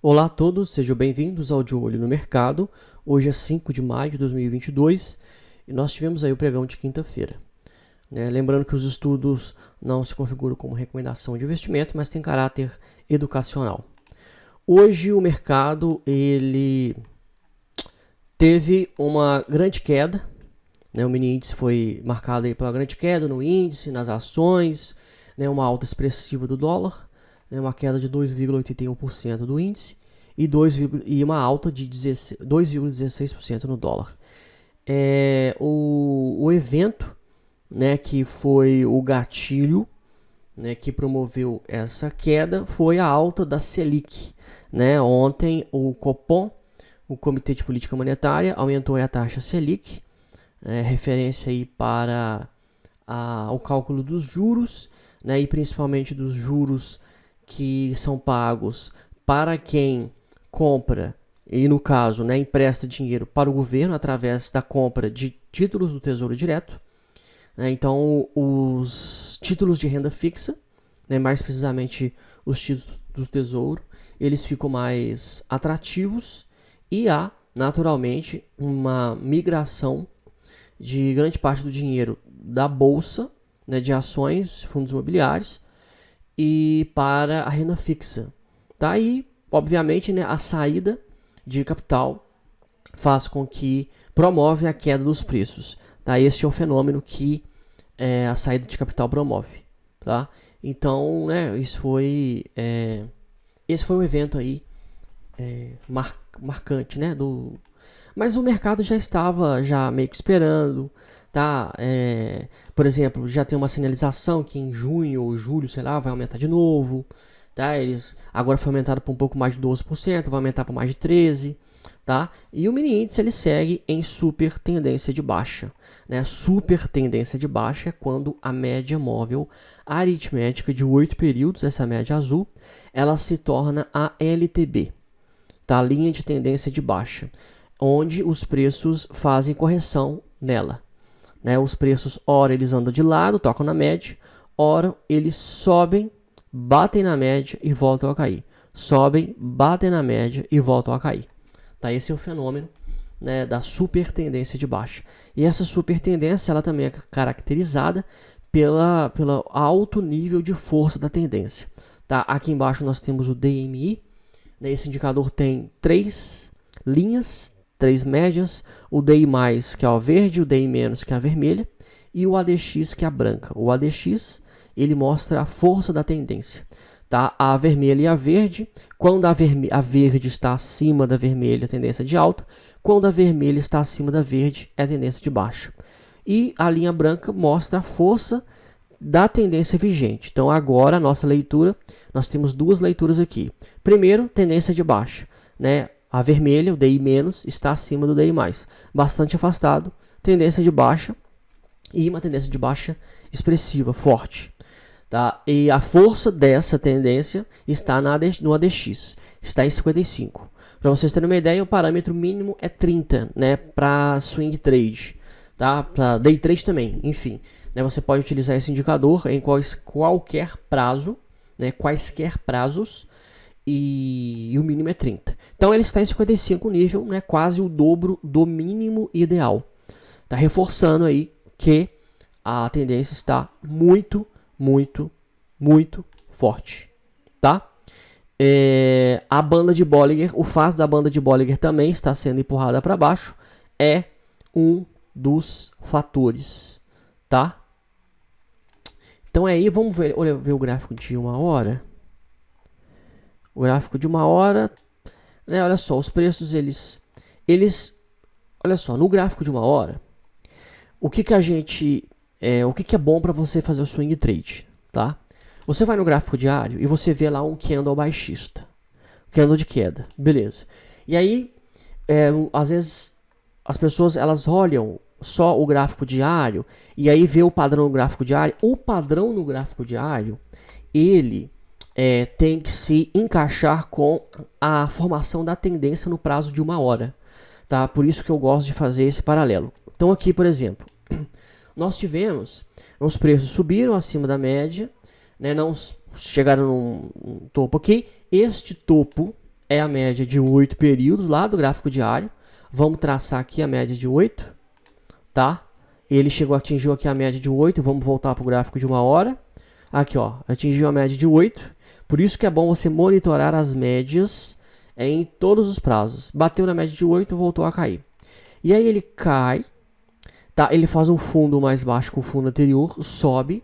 Olá a todos, sejam bem-vindos ao De Olho no Mercado. Hoje é 5 de maio de 2022 e nós tivemos aí o pregão de quinta-feira. Lembrando que os estudos não se configuram como recomendação de investimento, mas tem caráter educacional. Hoje o mercado ele teve uma grande queda, o mini índice foi marcado aí pela grande queda no índice, nas ações, uma alta expressiva do dólar, uma queda de 2,81% do índice e uma alta de 2,16% no dólar. O evento, que foi o gatilho, que promoveu essa queda, foi a alta da Selic. Ontem o Copom, o Comitê de Política Monetária, aumentou a taxa Selic, referência aí para o cálculo dos juros, e principalmente dos juros que são pagos para quem compra e, no caso, empresta dinheiro para o governo através da compra de títulos do Tesouro Direto. Então, os títulos de renda fixa, mais precisamente os títulos do Tesouro, eles ficam mais atrativos e há, naturalmente, uma migração de grande parte do dinheiro da bolsa, de ações, fundos imobiliários, e para a renda fixa. Tá? E, obviamente, a saída de capital faz com que promove a queda dos preços. Tá? Este é o fenômeno que a saída de capital promove. Tá? Então, esse foi um evento aí marcante, mas o mercado já estava meio que esperando, tá? Por exemplo, já tem uma sinalização que em junho ou julho, sei lá, vai aumentar de novo, tá? Eles agora foi aumentado para um pouco mais de 12%, vai aumentar para mais de 13%, tá? E o mini índice ele segue em super tendência de baixa, Super tendência de baixa é quando a média móvel aritmética de 8 períodos, essa média azul, ela se torna a LTB, tá? Linha de tendência de baixa, onde os preços fazem correção nela. Os preços, ora eles andam de lado, tocam na média, ora eles sobem, batem na média e voltam a cair. Sobem, batem na média e voltam a cair. Tá? Esse é o fenômeno da super tendência de baixa. E essa super tendência ela também é caracterizada pelo alto nível de força da tendência. Tá? Aqui embaixo nós temos o DMI. Esse indicador tem 3 linhas, 3 médias, o DI+, que é o verde, o DI-, que é a vermelha, e o ADX, que é a branca. O ADX, ele mostra a força da tendência. Tá? A vermelha e a verde, quando a verde está acima da vermelha, a tendência é de alta, quando a vermelha está acima da verde, é a tendência de baixa. E a linha branca mostra a força da tendência vigente. Então, agora, a nossa leitura, nós temos duas leituras aqui. Primeiro, tendência de baixa, A vermelha, o DI-, está acima do DI+, bastante afastado, tendência de baixa e uma tendência de baixa expressiva, forte. Tá? E a força dessa tendência está no ADX, está em 55. Para vocês terem uma ideia, o parâmetro mínimo é 30, para swing trade, tá? Para day trade também, enfim. Você pode utilizar esse indicador em qualquer prazo, quaisquer prazos, e o mínimo é 30. Então ele está em 55 nível, quase o dobro do mínimo ideal. Está reforçando aí que a tendência está muito, muito, muito forte, tá? A banda de Bollinger, o fato da banda de Bollinger também estar sendo empurrada para baixo é um dos fatores, tá? Então aí vamos ver o gráfico de uma hora. O gráfico de uma hora, olha só, os preços eles, olha só, no gráfico de uma hora, o que é bom para você fazer o swing trade, tá? Você vai no gráfico diário e você vê lá um candle baixista, candle de queda, beleza? E aí, às vezes as pessoas elas olham só o gráfico diário e aí vê o padrão no gráfico diário. O padrão no gráfico diário, ele tem que se encaixar com a formação da tendência no prazo de uma hora, tá? Por isso que eu gosto de fazer esse paralelo. Então aqui, por exemplo, nós tivemos, os preços subiram acima da média, não chegaram num topo aqui. Este topo é a média de 8 períodos lá do gráfico diário. Vamos traçar aqui a média de 8, tá? Ele atingiu aqui a média de 8, vamos voltar para o gráfico de 1 hora. Aqui, ó, atingiu a média de 8. Por isso que é bom você monitorar as médias em todos os prazos. Bateu na média de 8, voltou a cair. E aí ele cai, tá? Ele faz um fundo mais baixo que o fundo anterior, sobe.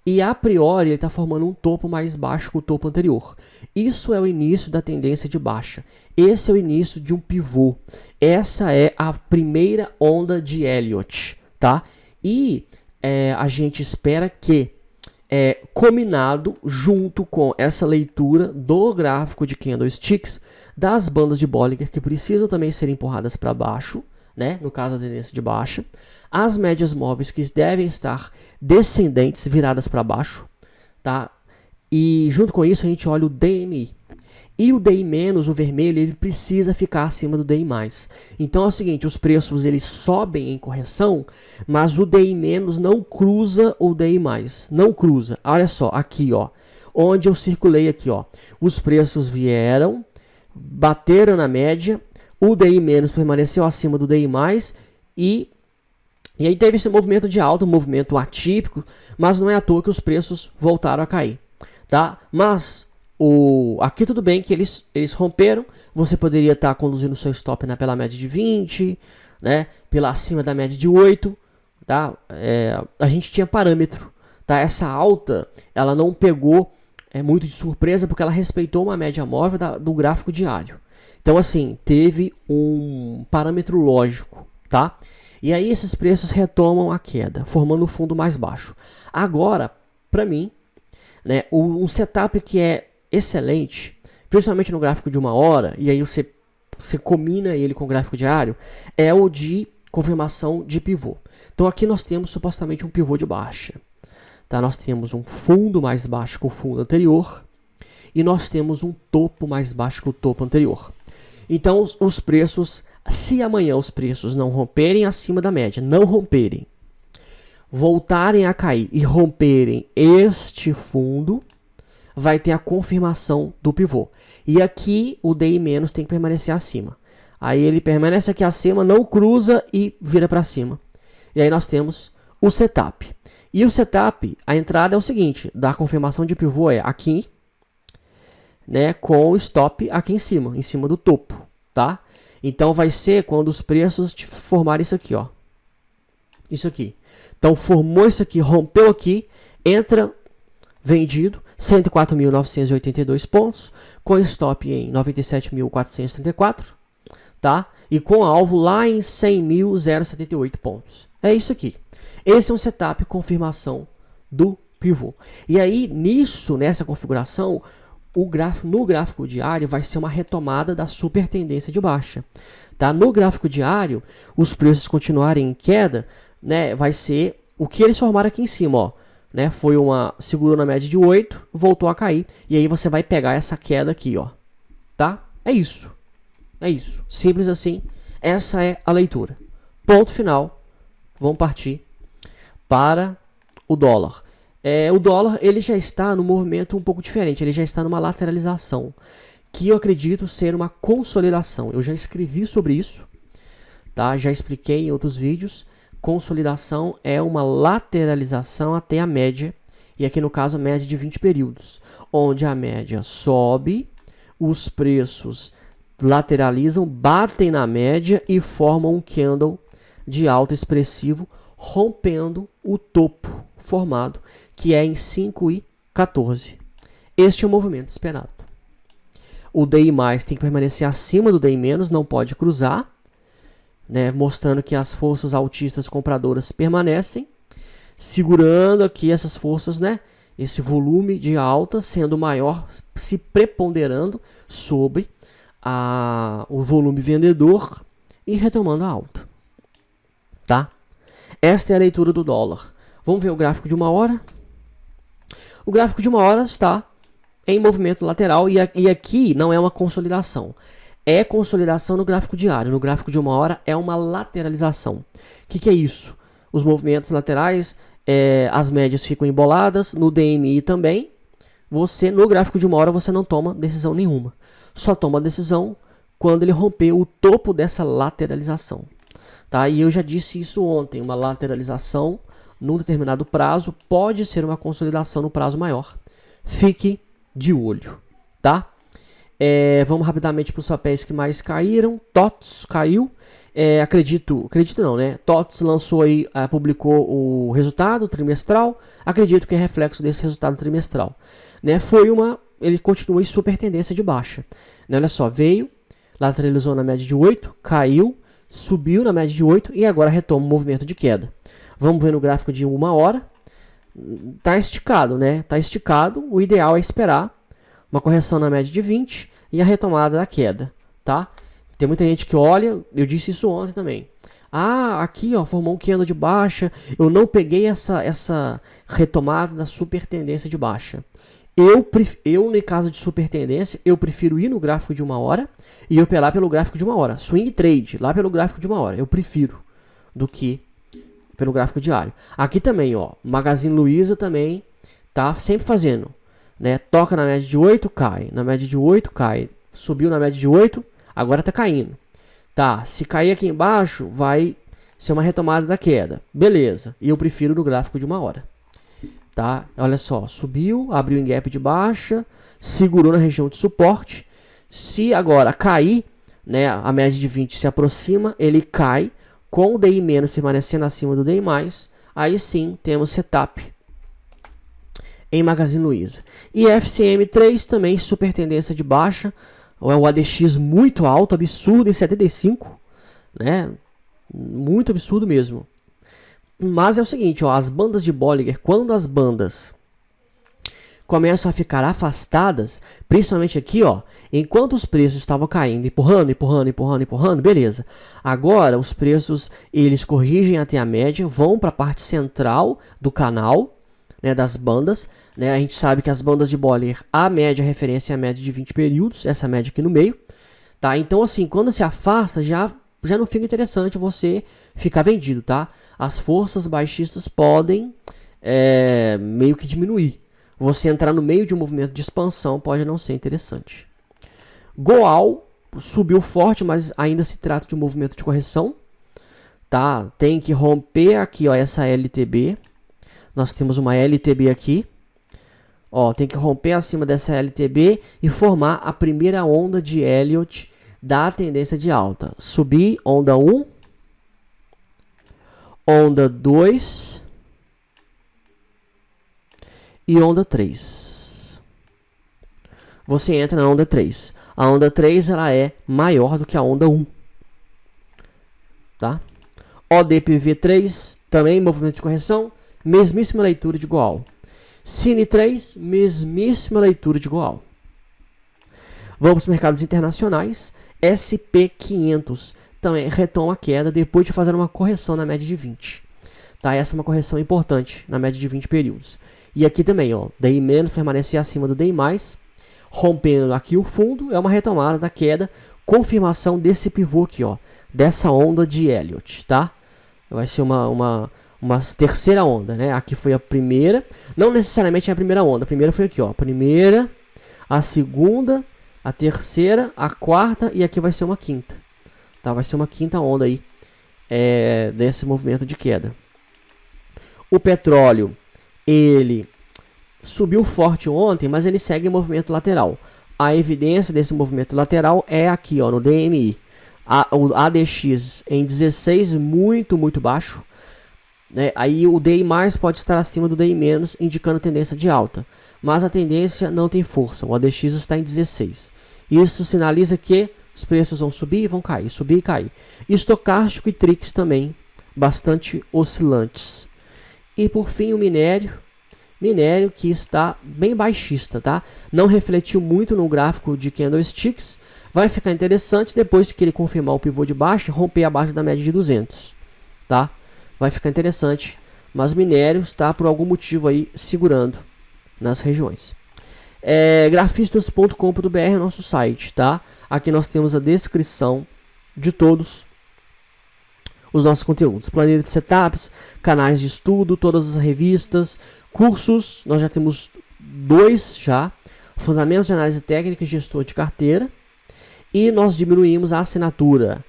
E a priori ele está formando um topo mais baixo que o topo anterior. Isso é o início da tendência de baixa. Esse é o início de um pivô. Essa é a primeira onda de Elliott, tá? E a gente espera que, combinado junto com essa leitura do gráfico de candlesticks das bandas de Bollinger, que precisam também ser empurradas para baixo, né? No caso da tendência de baixa, as médias móveis que devem estar descendentes, viradas para baixo, tá? E junto com isso a gente olha o DMI. E o DI-, o vermelho, ele precisa ficar acima do DI+. Então é o seguinte, os preços eles sobem em correção, mas o DI- não cruza o DI+. Não cruza. Olha só, aqui, ó, onde eu circulei aqui, ó. Os preços vieram, bateram na média, o DI- permaneceu acima do DI+, e aí teve esse movimento de alta, um movimento atípico, mas não é à toa que os preços voltaram a cair, tá? Mas aqui tudo bem que eles romperam, você poderia estar conduzindo o seu stop pela média de 20, né? Pela acima da média de 8, tá? A gente tinha parâmetro, tá? Essa alta, ela não pegou muito de surpresa porque ela respeitou uma média móvel do gráfico diário. Então, assim, teve um parâmetro lógico, tá? E aí esses preços retomam a queda, formando um fundo mais baixo. Agora, para mim, né, um setup que é excelente, principalmente no gráfico de 1 hora, e aí você combina ele com o gráfico diário, é o de confirmação de pivô. Então aqui nós temos supostamente um pivô de baixa. Tá? Nós temos um fundo mais baixo que o fundo anterior, e nós temos um topo mais baixo que o topo anterior. Então os preços, se amanhã os preços não romperem acima da média, não romperem, voltarem a cair e romperem este fundo, vai ter a confirmação do pivô. E aqui o DI- tem que permanecer acima. Aí ele permanece aqui acima, não cruza e vira para cima. E aí nós temos o setup. E o setup, a entrada é o seguinte, da confirmação de pivô é aqui, né, com o stop aqui em cima do topo, tá? Então vai ser quando os preços formarem isso aqui, ó. Isso aqui. Então formou isso aqui, rompeu aqui, entra vendido, 104.982 pontos, com stop em 97.434, tá? E com alvo lá em 100.078 pontos. É isso aqui. Esse é um setup confirmação do pivô. E aí, nessa configuração, no gráfico diário vai ser uma retomada da super tendência de baixa. Tá? No gráfico diário, os preços continuarem em queda, né, vai ser o que eles formaram aqui em cima, ó. Né, segurou na média de 8, voltou a cair, e aí você vai pegar essa queda aqui, ó. Tá? É isso. É isso. Simples assim. Essa é a leitura. Ponto final. Vamos partir para o dólar. O dólar ele já está num movimento um pouco diferente, ele já está numa lateralização, que eu acredito ser uma consolidação. Eu já escrevi sobre isso, tá? Já expliquei em outros vídeos. Consolidação é uma lateralização até a média, e aqui no caso a média de 20 períodos, onde a média sobe, os preços lateralizam, batem na média e formam um candle de alta expressivo, rompendo o topo formado, que é em 5,14. Este é o movimento esperado. O DI+ tem que permanecer acima do DI-, não pode cruzar, né, mostrando que as forças altistas compradoras permanecem, segurando aqui essas forças, né, esse volume de alta sendo maior, se preponderando sobre o volume vendedor e retomando a alta. Tá? Esta é a leitura do dólar. Vamos ver o gráfico de 1 hora. O gráfico de 1 hora está em movimento lateral e aqui não é uma consolidação. É consolidação no gráfico diário. No gráfico de 1 hora é uma lateralização. O que é isso? Os movimentos laterais, as médias ficam emboladas, no DMI também, você no gráfico de 1 hora você não toma decisão nenhuma. Só toma decisão quando ele romper o topo dessa lateralização. Tá? E eu já disse isso ontem, uma lateralização num determinado prazo pode ser uma consolidação no prazo maior. Fique de olho, tá? Vamos rapidamente para os papéis que mais caíram. TOTS caiu. Acredito não, né? TOTS lançou aí, publicou o resultado trimestral. Acredito que é reflexo desse resultado trimestral. Né? Ele continua em super tendência de baixa. Né? Olha só, veio, lateralizou na média de 8, caiu, subiu na média de 8 e agora retoma o movimento de queda. Vamos ver no gráfico de 1 hora. Tá esticado, né? Tá esticado. O ideal é esperar uma correção na média de 20 e a retomada da queda, tá? Tem muita gente que olha, eu disse isso ontem também. Aqui ó, formou um candle de baixa, eu não peguei essa retomada da super tendência de baixa. Eu, no caso de super tendência, eu prefiro ir no gráfico de 1 hora e operar pelo gráfico de 1 hora. Swing trade, lá pelo gráfico de 1 hora. Eu prefiro do que pelo gráfico diário. Aqui também, ó, Magazine Luiza também tá sempre fazendo, né? Toca na média de 8, cai. Na média de 8, cai. Subiu na média de 8, agora tá caindo. Tá, se cair aqui embaixo, vai ser uma retomada da queda. Beleza, e eu prefiro no gráfico de 1 hora. Tá? Olha só, subiu, abriu em gap de baixa, segurou na região de suporte. Se agora cair, né, a média de 20 se aproxima, ele cai, com o DI menos permanecendo acima do DI mais, aí sim temos setup em Magazine Luiza. E FCM3 também super tendência de baixa, o ADX muito alto, absurdo em 75, né? Muito absurdo mesmo. Mas é o seguinte, ó, as bandas de Bollinger, quando as bandas começam a ficar afastadas, principalmente aqui, ó, enquanto os preços estavam caindo, empurrando, beleza. Agora os preços, eles corrigem até a média, vão para a parte central do canal, né, das bandas, né? A gente sabe que as bandas de Bollinger, a média referência é a média de 20 períodos, essa média aqui no meio, tá? Então assim, quando se afasta, já não fica interessante você ficar vendido, tá? As forças baixistas podem meio que diminuir. Você entrar no meio de um movimento de expansão pode não ser interessante. Goal subiu forte, mas ainda se trata de um movimento de correção, tá? Tem que romper aqui, ó, essa LTB. Nós temos uma LTB aqui. Ó, tem que romper acima dessa LTB e formar a primeira onda de Elliott da tendência de alta. Subir, onda 1, onda 2 e onda 3. Você entra na onda 3. A onda 3 ela é maior do que a onda 1. Tá? ODPV3 também movimento de correção, mesmíssima leitura de Goal. Cine 3, mesmíssima leitura de Goal. Vamos para os mercados internacionais. SP500 também retoma a queda depois de fazer uma correção na média de 20. Tá? Essa é uma correção importante na média de 20 períodos. E aqui também, ó, DI menos permanecer acima do DI mais, rompendo aqui o fundo, é uma retomada da queda, confirmação desse pivô aqui, ó, dessa onda de Elliott, tá? Vai ser uma terceira onda, né? Aqui foi a primeira, não necessariamente é a primeira onda, a primeira foi aqui, ó, a primeira, a segunda, a terceira, a quarta e aqui vai ser uma quinta, tá? Vai ser uma quinta onda aí, desse movimento de queda. O petróleo, ele subiu forte ontem, mas ele segue em movimento lateral. A evidência desse movimento lateral é aqui, ó, no DMI. O ADX em 16, muito baixo. Aí o DI mais pode estar acima do DI menos, indicando tendência de alta. Mas a tendência não tem força. O ADX está em 16. Isso sinaliza que os preços vão subir e vão cair, subir e cair. Estocástico e TRIX também, bastante oscilantes. E por fim o minério que está bem baixista, tá? Não refletiu muito no gráfico de candlesticks. Vai ficar interessante depois que ele confirmar o pivô de baixa e romper abaixo da média de 200, tá? Vai ficar interessante, mas minério está por algum motivo aí segurando nas regiões. Grafistas.com.br é o nosso site, tá? Aqui nós temos a descrição de todos os nossos conteúdos, planilha de setups, canais de estudo, todas as revistas, cursos. Nós já temos 2 já, Fundamentos de Análise Técnica e Gestor de Carteira, e nós diminuímos a assinatura.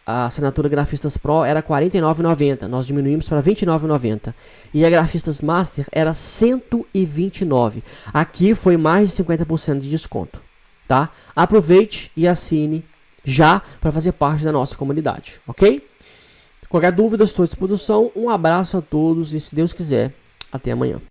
A assinatura Grafistas Pro era R$ 49,90, nós diminuímos para R$ 29,90. E a Grafistas Master era R$ 129. Aqui foi mais de 50% de desconto. Tá? Aproveite e assine já para fazer parte da nossa comunidade, ok? Qualquer dúvida, estou à disposição. Um abraço a todos e, se Deus quiser, até amanhã.